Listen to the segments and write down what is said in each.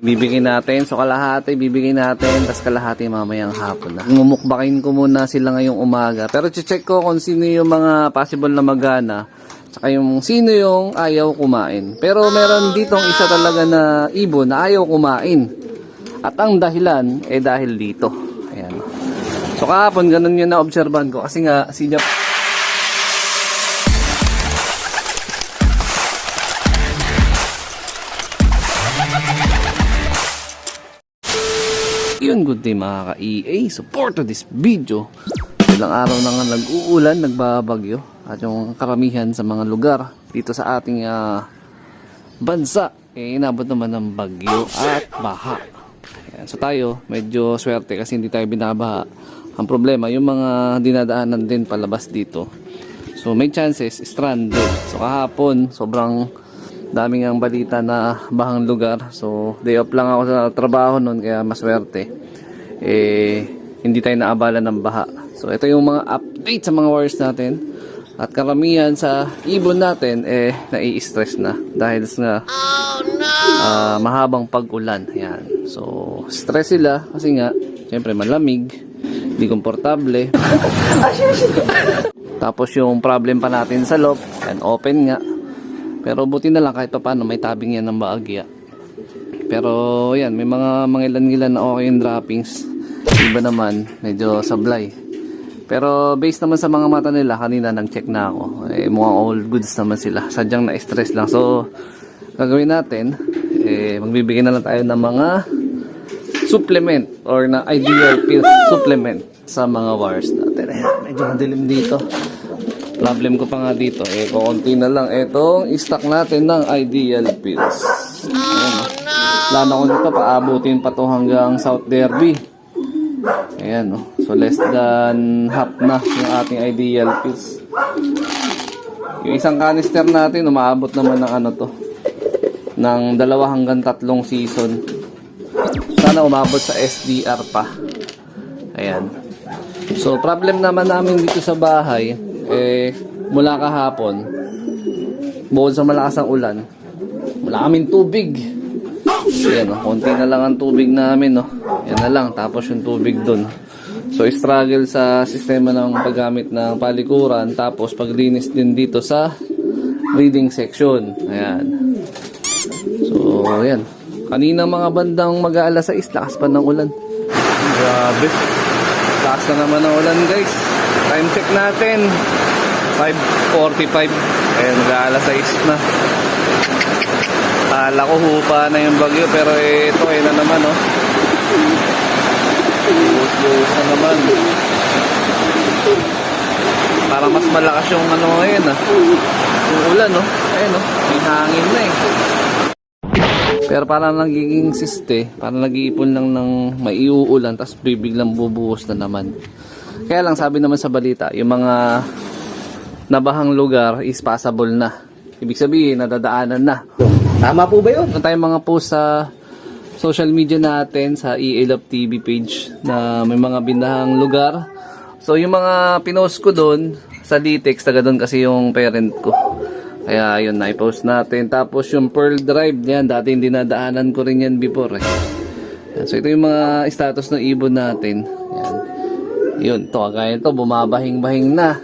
Bibigyan natin, so kalahati bibigyan natin, tas kalahati mamayang hapon na. Mumukbakin ko muna sila ngayong umaga. Pero check ko kung sino yung mga possible na magana, tsaka yung sino yung ayaw kumain. Pero meron ditong isa talaga na ibon na ayaw kumain. At ang dahilan, dahil dito. Ayan. So kahapon, ganun yun na-obserban ko. Kasi nga, si Jap... Yun, good day mga ka-EA. Support to this video. Ilang araw na nga nag-uulan, nagbabagyo. At yung karamihan sa mga lugar dito sa ating bansa, inabot naman ng bagyo at baha. Ayan. So tayo, medyo swerte kasi hindi tayo binabaha. Ang problema, yung mga dinadaanan din palabas dito. So may chances, stranded. So kahapon, sobrang daming ang balita na bahang lugar. So day off lang ako sa trabaho noon, kaya maswerte. Hindi tayo naabala ng baha. So ito yung mga update sa mga wires natin. At karamihan sa ibon natin nai-stress na dahil sa mahabang pag-ulan. Ayan. So stress sila kasi nga syempre malamig, hindi komportable. Tapos yung problem pa natin sa loob, and open nga. Pero buti na lang kahit pa paano may tabing yan ng baagya. Pero yan, may mga mangilan-ngilan na okay yung droppings. Iba naman, medyo sablay. Pero based naman sa mga mata nila, kanina nag-check na ako. Mukhang all goods naman sila. Sadyang na-stress lang. So, gagawin natin, magbibigay na lang tayo ng mga supplement or na ideal pills supplement sa mga wires natin. Ayan, medyo madilim dito. Problem ko pa nga dito, kukunti na lang itong stock natin ng ideal pills. Plano ko nito, paabutin pa to hanggang South Derby. Ayan, no? So less than half na yung ating ideal pills. Yung isang canister natin, umaabot naman ng ano to, ng 2 hanggang 3 season. Sana umabot sa SDR pa. Ayan. So problem naman namin dito sa bahay, mula kahapon, bukod sa malakas ang ulan, wala kaming tubig. Ayan, konti na lang ang tubig namin, no? Yan na lang, tapos yung tubig dun. So struggle sa sistema ng paggamit ng palikuran, tapos paglinis din dito sa breeding section. Ayan. So ayan, kanina mga bandang mag-aalas 6, lakas pa ng ulan. Grabe, lakas na naman ng ulan, guys. Time check natin 5:45. Ayan, mag-aalas 6 na. Kala ko hupa na yung bagyo, pero ito na naman, oh. Buhos-buhos na naman. Para mas malakas yung ano ngayon, yung ulan, oh. Ayan, oh. May hangin na Pero parang nagiging siste, parang nag-iipon lang ng maiuulan, tapos bibiglang bubuhos na naman. Kaya lang sabi naman sa balita, yung mga nabahang lugar is passable na. Ibig sabihin, nadadaanan na. Tama po ba yun? Meron tayong mga post sa social media natin, sa EA Love TV page, na may mga bindahang lugar. So yung mga pinost ko doon sa Ditex, taga doon kasi yung parent ko. Kaya yun, na-post natin. Tapos yung Pearl Drive, yan, dati hindi nadaanan ko rin yan before. Yan. So ito yung mga status ng ibon natin. Yan. Yun, to, kagaya ito, bumabahing-bahing na.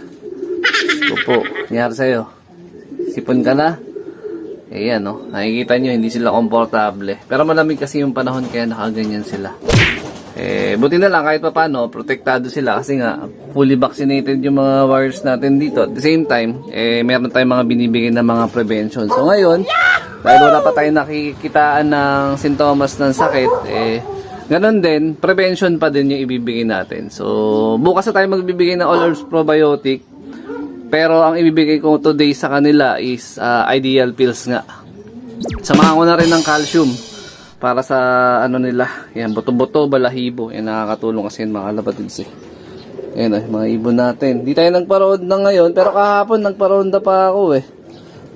Gusto po, nangyari sa'yo. Sipon ka na? Ayan, no? Nakikita nyo, hindi sila komportable. Pero malamig kasi yung panahon, kaya nakaganyan sila. Buti na lang, kahit pa paano, protektado sila. Kasi nga, fully vaccinated yung mga wires natin dito. At the same time, meron tayong mga binibigay na mga prevention. So ngayon, dahil wala pa tayong nakikitaan ng sintomas ng sakit, ganun din, prevention pa din yung ibibigay natin. So, bukas na tayo magbibigay ng All Herbs Probiotic. Pero ang ibibigay ko today sa kanila is ideal pills nga. Samahan ko na rin ng calcium para sa ano nila. Yan, buto-buto, balahibo. Yan, nakakatulong kasi yan mga kalapatids. Yan, mga ibon natin. Di tayo nagparoon na ngayon, pero kahapon nagparonda pa ako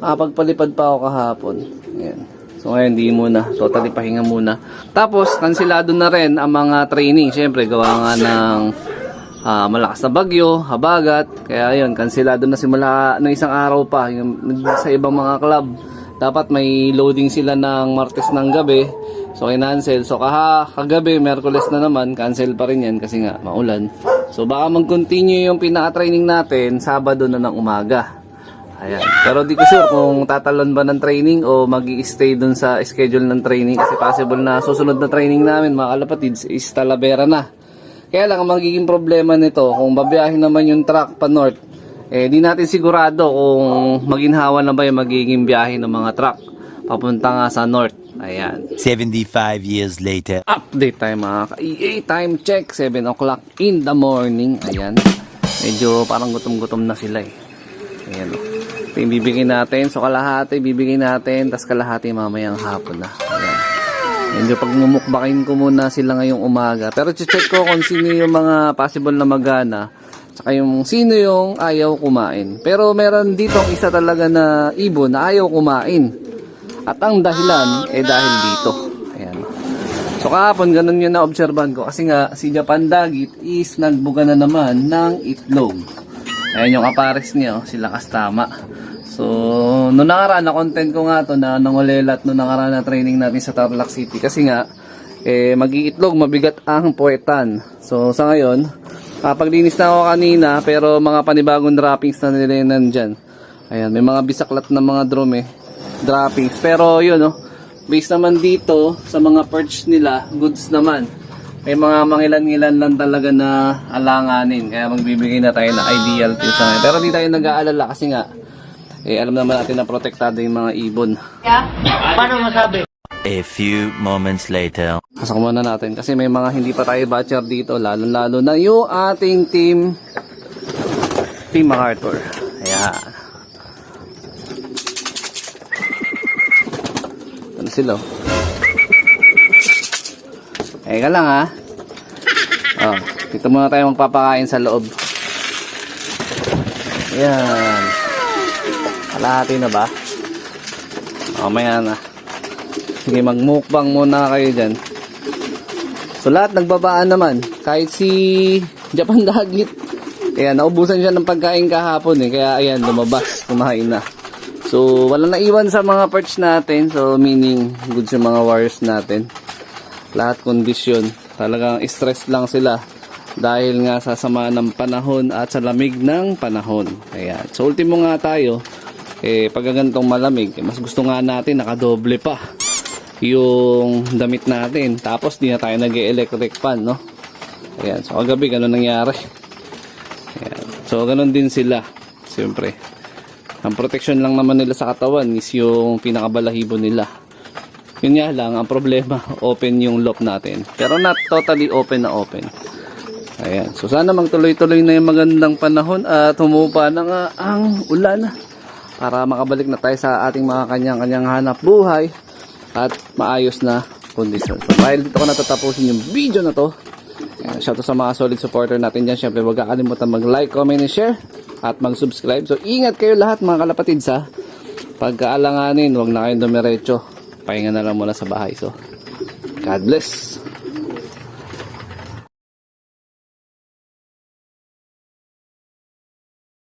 Nakapagpalipad pa ako kahapon. Yan. So ngayon, di muna. Totally pahinga muna. Tapos, kansilado na rin ang mga training. Siyempre, gawa nga ng malakas na bagyo, habagat. Kaya yun, kansilado na simula ng isang araw pa. Yung, sa ibang mga club, dapat may loading sila ng Martes ng gabi. So kinancel. So kagabi, Merkules na naman, cancel pa rin yan kasi nga maulan. So baka mag-continue yung pinaka-training natin Sabado na ng umaga. Ayan. Pero di ko sure kung tatalon ba ng training o mag-i-stay dun sa schedule ng training kasi possible na susunod na training namin mga kalapatids is Talavera na. Kaya lang ang magiging problema nito kung babiyahin naman yung truck pa north, di natin sigurado kung maginhawa na ba yung magiging biyahe ng mga truck papunta nga sa north. Ayan. 75 years later. Update tayo mga ka-EA. Time check, 7 o'clock in the morning. Ayan. Medyo parang gutom-gutom na sila eh. Ayan o. Ito yung bibigyan natin. So kalahati bibigyan natin. Tapos kalahati mamayang hapon na. Ayan. Medyo pagmumukbakin ko muna sila ngayong umaga. Pero check ko kung sino yung mga possible na magana. Tsaka yung sino yung ayaw kumain. Pero meron ditong isa talaga na ibon na ayaw kumain. At ang dahilan, dahil dito. Ayan. So kahapon, ganun yung na-obserban ko. Kasi nga, si Japan Dagit is nagbuga na naman ng itlog. Ayan yung aparis niya, sila kastama. So, noong nakaraan, na-content ko nga to na nangulelat noong nakaraan na training natin sa Tarlac City. Kasi nga, mag-iitlog, mabigat ang puwetan. So, sa ngayon, paglinis na ako kanina, pero mga panibagong droppings na nila nandyan. Ayan, may mga bisaklat na mga droppings. Pero yun, based naman dito sa mga perch nila, goods naman. May mga mangilan-ngilan lang talaga na alanganin. Kaya magbibigay na tayo ng ideal tips sa ngayon. Pero di tayo nag-aalala kasi nga, alam naman natin na protektado yung mga ibon. Paano masabi? A few moments later. Pasok muna natin kasi may mga hindi pa tayo batcher dito. Lalo-lalo na yung ating Team MacArthur. Ayan. Sila. Ka lang ha. Dito muna tayo magpapakain sa loob. Ayan. Kalahati na ba? Mamaya na. Sige, magmukbang muna kayo dyan. So lahat nagbabaan naman. Kahit si Japan Dagit. Ayan, naubusan siya ng pagkain kahapon Kaya ayan, lumabas. Kumain na. So, wala na iwan sa mga parts natin. So, meaning, good sa mga wires natin. Lahat kondisyon. Talagang stress lang sila. Dahil nga sa sama ng panahon at sa lamig ng panahon. Ayan. So, ultimo nga tayo. Pag gantong malamig, mas gusto nga natin nakadoble pa yung damit natin. Tapos, di na tayo nag-electric fan, no? Ayan. So, kagabi, ganun nangyari. Ayan. So, ganun din sila. Siyempre. Ang protection lang naman nila sa katawan is yung pinakabalahibo nila. Yun nga lang, ang problema, open yung loop natin. Pero not totally open na open. Ayan. So sana magtuloy-tuloy na yung magandang panahon at humupa na nga ang ulan. Para makabalik na tayo sa ating mga kanyang-kanyang hanap buhay at maayos na kondisyon. So dahil dito ko natatapusin yung video na to. Shoutout sa mga solid supporter natin dyan. Siyempre huwag kakalimutan mag-like, comment, and share. At mag-subscribe. So, ingat kayo lahat mga kalapatids ha. Pagkaalanganin, huwag na kayong dumiretso. Pahinga na lang muna sa bahay. So, God bless.